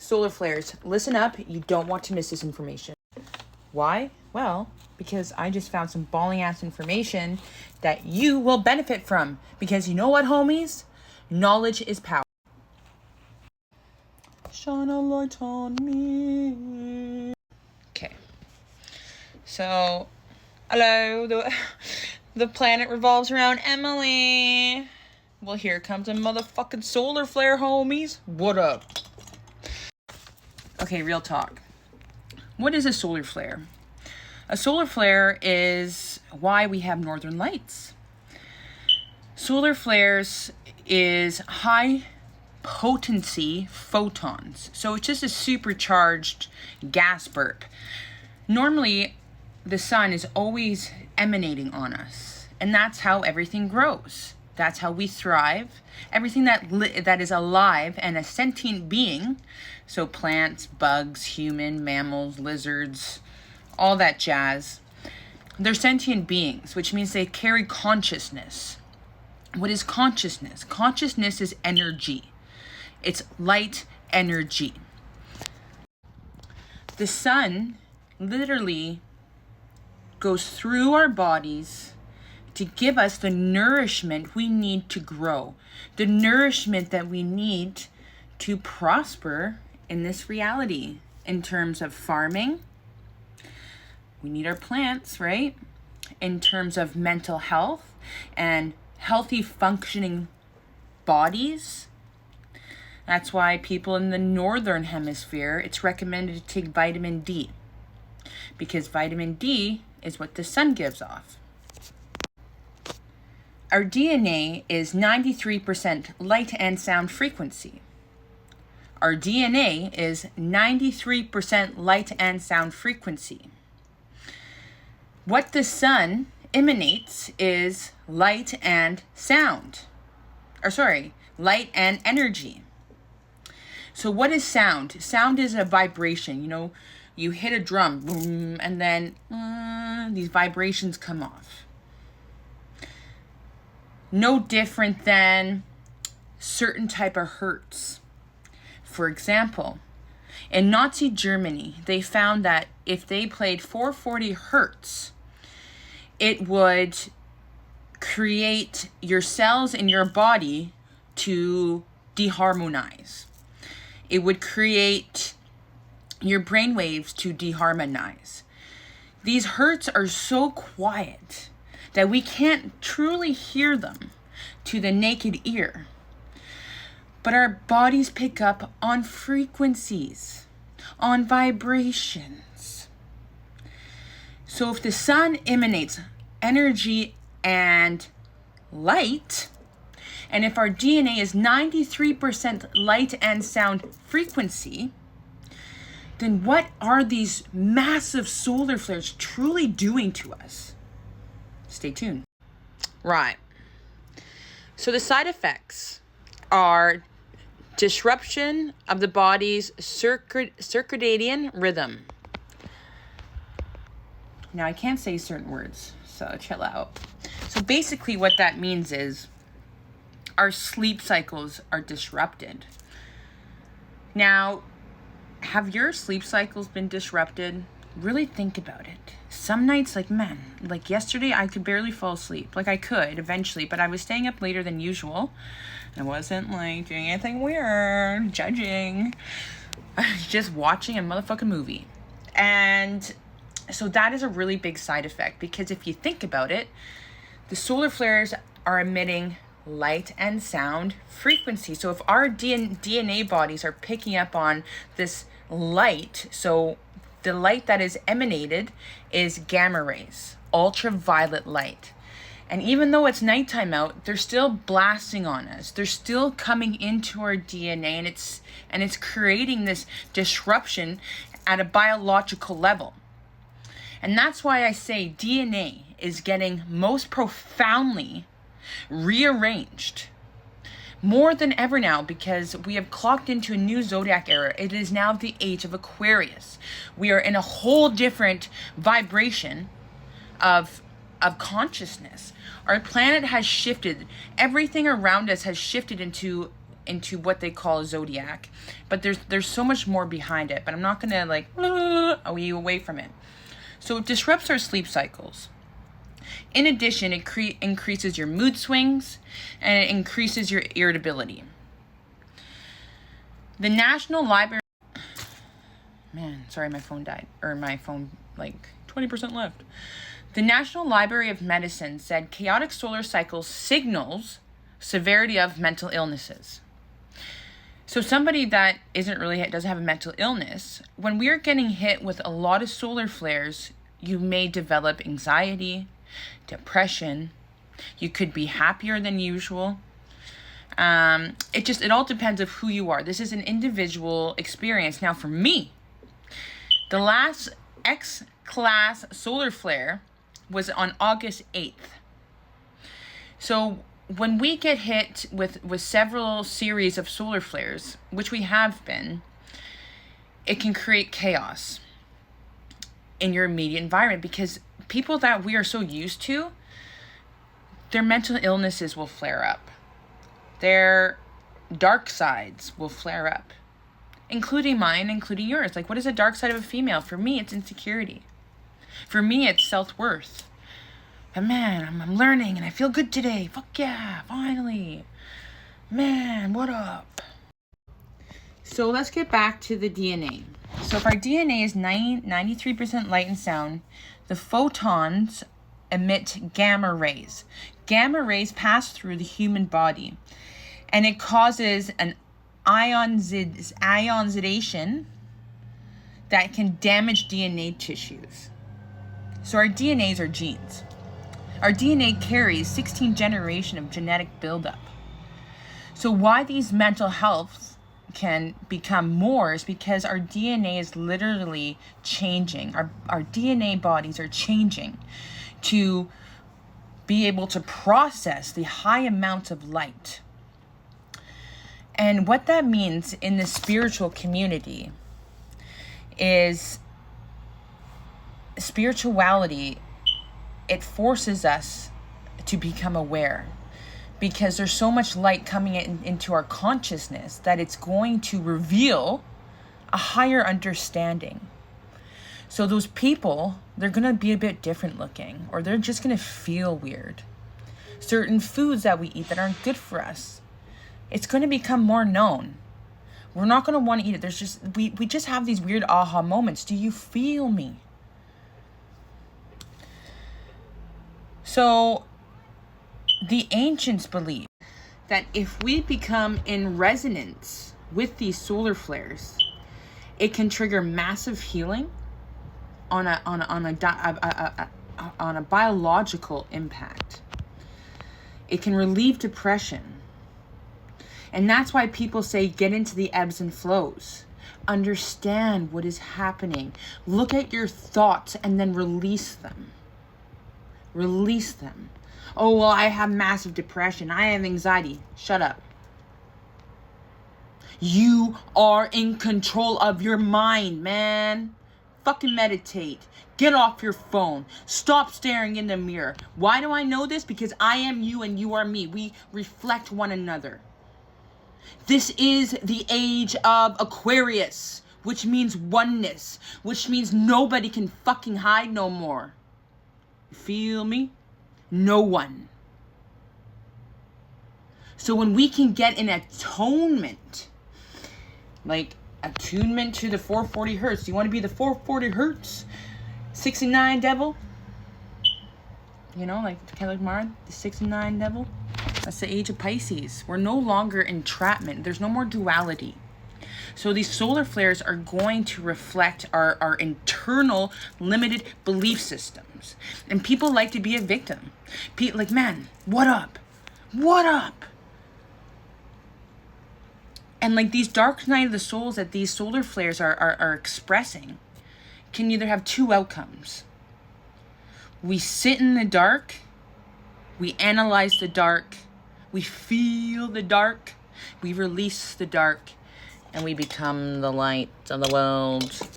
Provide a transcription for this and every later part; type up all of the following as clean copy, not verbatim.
Solar flares, listen up. You don't want to miss this information. Why? Well, because I just found some balling ass information that you will benefit from. Because you know what, homies? Knowledge is power. Shine a light on me. Okay. So, hello. The planet revolves around Emily. Well, here comes a motherfucking solar flare, homies. What up? Okay, real talk. What is a solar flare? A solar flare is why we have northern lights. Solar flares is high potency photons. So it's just a supercharged gas burp. Normally, the sun is always emanating on us, and that's how everything grows. That's how we thrive. Everything that is alive and a sentient being, so plants, bugs, human, mammals, lizards, all that jazz, they're sentient beings, which means they carry consciousness. What is consciousness? Consciousness is energy. It's light energy. The sun literally goes through our bodies to give us the nourishment we need to grow, the nourishment that we need to prosper in this reality in terms of farming. We need our plants, right? In terms of mental health and healthy functioning bodies. That's why people in the northern hemisphere, it's recommended to take vitamin D, because vitamin D is what the sun gives off. Our DNA is 93% light and sound frequency. Our DNA is 93% light and sound frequency. What the sun emanates is light and sound. Light and energy. So what is sound? Sound is a vibration. You know, you hit a drum, boom, and then these vibrations come off. No different than certain type of hertz. For example, in Nazi Germany, they found that if they played 440 hertz, it would create your cells in your body to deharmonize. It would create your brain waves to deharmonize. These hertz are so quiet that we can't truly hear them to the naked ear. But our bodies pick up on frequencies, on vibrations. So if the sun emanates energy and light, and if our DNA is 93% light and sound frequency, then what are these massive solar flares truly doing to us? Stay tuned. Right. So the side effects are disruption of the body's circadian rhythm. Now, I can't say certain words, so chill out. So basically what that means is our sleep cycles are disrupted. Now, have your sleep cycles been disrupted? Really think about it. Some nights, like yesterday, I could barely fall asleep. Like I could eventually, but I was staying up later than usual. I wasn't like doing anything weird, judging. I was just watching a motherfucking movie. And so that is a really big side effect, because if you think about it, the solar flares are emitting light and sound frequency. So if our DNA bodies are picking up on this light, so the light that is emanated is gamma rays, ultraviolet light. And even though it's nighttime out, they're still blasting on us. They're still coming into our DNA, and it's creating this disruption at a biological level. And that's why I say DNA is getting most profoundly rearranged more than ever now, because we have clocked into a new zodiac era. It is now the age of Aquarius. We are in a whole different vibration of consciousness. Our planet has shifted. Everything around us has shifted into into what they call a zodiac, but there's so much more behind it, but I'm not gonna like you away from it. So it disrupts our sleep cycles. In addition, it increases your mood swings and it increases your irritability. The National Library, man, sorry, my phone died, or my phone, like 20% left. The National Library of Medicine said chaotic solar cycles signals severity of mental illnesses. So somebody that doesn't have a mental illness, when we're getting hit with a lot of solar flares, you may develop anxiety, depression. You could be happier than usual. It all depends of who you are. This is an individual experience. Now for me, the last X-class solar flare was on August 8th. So when we get hit with several series of solar flares, which we have been, it can create chaos in your immediate environment, because people that we are so used to, their mental illnesses will flare up. Their dark sides will flare up, including mine, including yours. Like, what is the dark side of a female? For me, it's insecurity. For me, it's self-worth. But man, I'm learning and I feel good today. Fuck yeah, finally. Man, what up? So let's get back to the DNA. So if our DNA is 93% light and sound, the photons emit gamma rays. Gamma rays pass through the human body, and it causes an ionization that can damage DNA tissues. So our DNAs are genes. Our DNA carries 16 generations of genetic buildup. So why these mental health can become more is because our DNA is literally changing. Our DNA bodies are changing to be able to process the high amounts of light. And what that means in the spiritual community is spirituality. It forces us to become aware, because there's so much light coming into our consciousness that it's going to reveal a higher understanding. So those people, they're going to be a bit different looking, or they're just going to feel weird. Certain foods that we eat that aren't good for us, it's going to become more known. We're not going to want to eat it. We just have these weird aha moments. Do you feel me? So the ancients believed that if we become in resonance with these solar flares, it can trigger massive healing on a biological impact. It can relieve depression. And that's why people say get into the ebbs and flows. Understand what is happening. Look at your thoughts and then release them. Release them. Oh, well, I have massive depression. I have anxiety. Shut up. You are in control of your mind, man. Fucking meditate. Get off your phone. Stop staring in the mirror. Why do I know this? Because I am you and you are me. We reflect one another. This is the age of Aquarius, which means oneness, which means nobody can fucking hide no more. Feel me? No one. So when we can get an atonement, like attunement to the 440 hertz. Do you want to be the 440 hertz 69 devil? You know, like Kendrick Lamar, the 69 devil. That's the age of Pisces. We're no longer entrapment. There's no more duality. So these solar flares are going to reflect our internal limited belief systems. And people like to be a victim. Like, man, what up? What up? And like these dark night of the souls that these solar flares are expressing can either have two outcomes. We sit in the dark, we analyze the dark, we feel the dark, we release the dark, and we become the light of the world.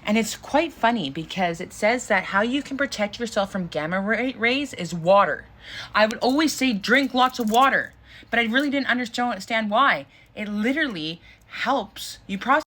And it's quite funny because it says that how you can protect yourself from gamma rays is water. I would always say drink lots of water. but I really didn't understand why. It literally helps you process